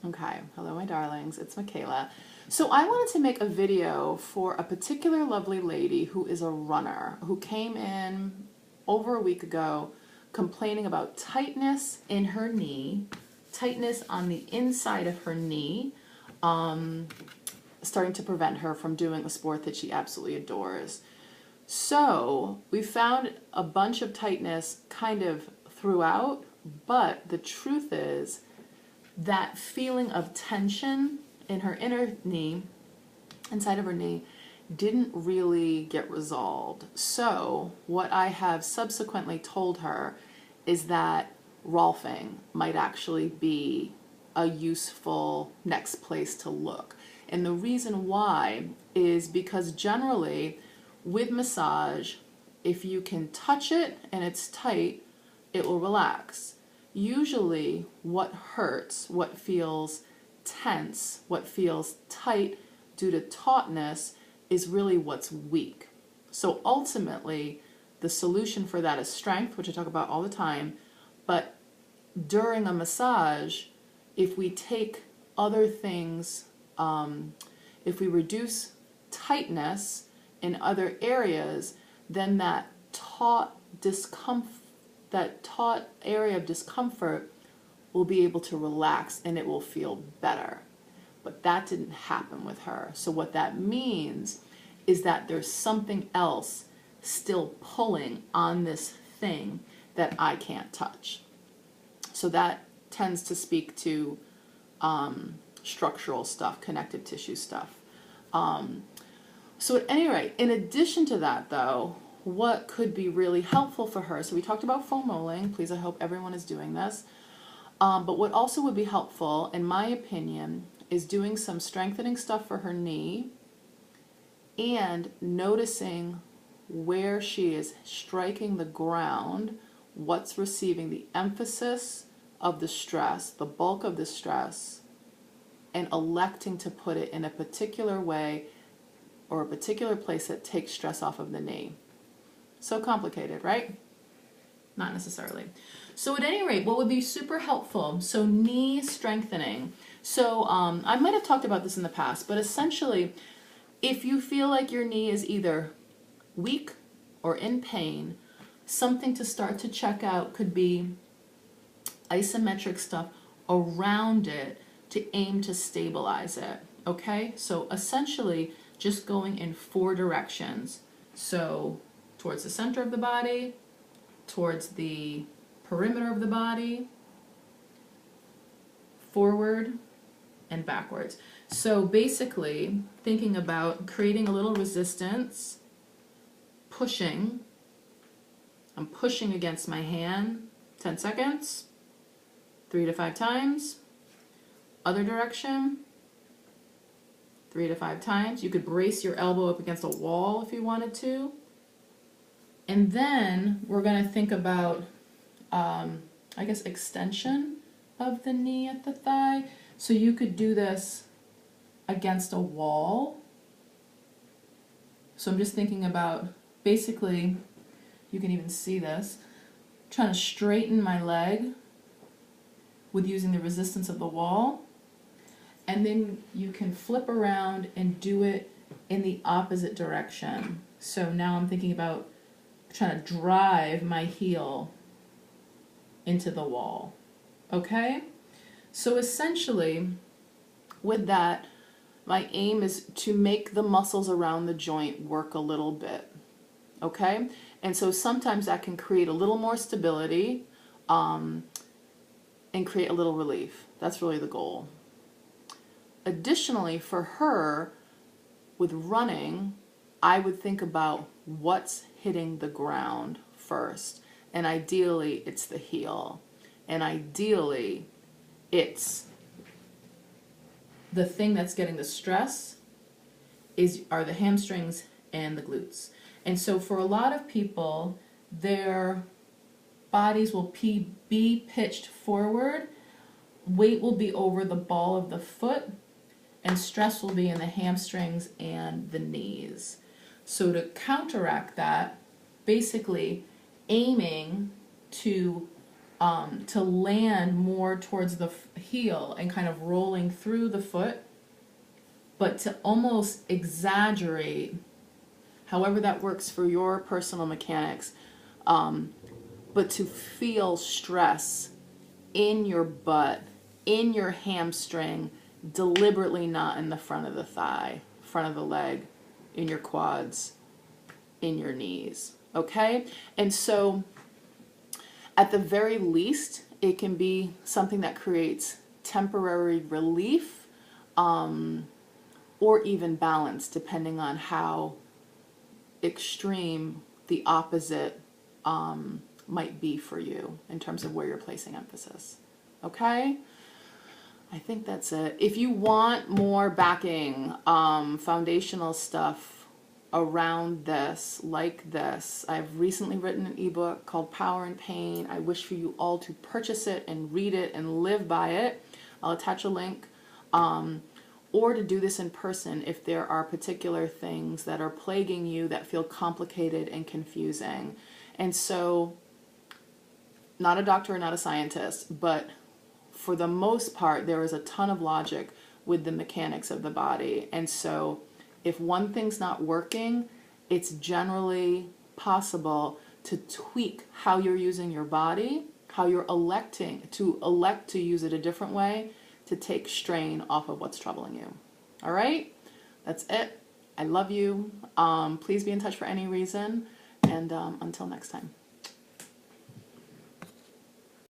Okay, hello my darlings, it's Michaela. So I wanted to make a video for a particular lovely lady who is a runner who came in over a week ago complaining about tightness in her knee, tightness on the inside of her knee, starting to prevent her from doing a sport that she absolutely adores. So we found a bunch of tightness kind of throughout, but the truth is that feeling of tension in her inner knee, inside of her knee, didn't really get resolved. So what I have subsequently told her is that Rolfing might actually be a useful next place to look. And the reason why is because generally with massage, if you can touch it and it's tight, it will relax. Usually what hurts, what feels tense, what feels tight due to tautness is really what's weak. So ultimately, the solution for that is strength, which I talk about all the time. But during a massage, if we take other things, if we reduce tightness in other areas, then that taut area of discomfort will be able to relax and it will feel better. But that didn't happen with her. So what that means is that there's something else still pulling on this thing that I can't touch. So that tends to speak to structural stuff, connective tissue stuff. So at any rate, in addition to that though, what could be really helpful for her? So we talked about foam rolling. Please, I hope everyone is doing this. But what also would be helpful, in my opinion, is doing some strengthening stuff for her knee and noticing where she is striking the ground, what's receiving the emphasis of the stress, the bulk of the stress, and electing to put it in a particular way or a particular place that takes stress off of the knee. So complicated, right? Not necessarily. So at any rate, what would be super helpful? So knee strengthening. So I might have talked about this in the past, but essentially, if you feel like your knee is either weak or in pain, something to start to check out could be isometric stuff around it to aim to stabilize it. Okay? So essentially, just going in 4 directions. So towards the center of the body, towards the perimeter of the body, forward, and backwards. So basically, thinking about creating a little resistance, pushing. I'm pushing against my hand, 10 seconds, 3 to 5 times. Other direction, 3 to 5 times. You could brace your elbow up against a wall if you wanted to. And then we're going to think about, I guess, extension of the knee at the thigh. So you could do this against a wall. So I'm just thinking about, basically, you can even see this, trying to straighten my leg with using the resistance of the wall. And then you can flip around and do it in the opposite direction. So now I'm thinking about trying to drive my heel into the wall. Okay? So essentially, with that, my aim is to make the muscles around the joint work a little bit. Okay? And so sometimes that can create a little more stability and create a little relief. That's really the goal. Additionally, for her, with running, I would think about what's hitting the ground first. And ideally, it's the heel. And ideally, it's the thing that's getting the stress are the hamstrings and the glutes. And so for a lot of people, their bodies will be pitched forward, weight will be over the ball of the foot, and stress will be in the hamstrings and the knees. So to counteract that, basically aiming to to land more towards the heel and kind of rolling through the foot, but to almost exaggerate, however that works for your personal mechanics, but to feel stress in your butt, in your hamstring, deliberately not in the front of the thigh, front of the leg, in your quads, in your knees, okay? And so at the very least, it can be something that creates temporary relief, or even balance, depending on how extreme the opposite might be for you in terms of where you're placing emphasis. Okay? I think that's it. If you want more backing, foundational stuff around this, like this, I've recently written an ebook called Power and Pain. I wish for you all to purchase it and read it and live by it. I'll attach a link. Or to do this in person if there are particular things that are plaguing you that feel complicated and confusing. And so, not a doctor or not a scientist, but for the most part, there is a ton of logic with the mechanics of the body. And so, if one thing's not working, it's generally possible to tweak how you're using your body, how you're electing to use it a different way, to take strain off of what's troubling you. All right? That's it. I love you. Please be in touch for any reason. And until next time.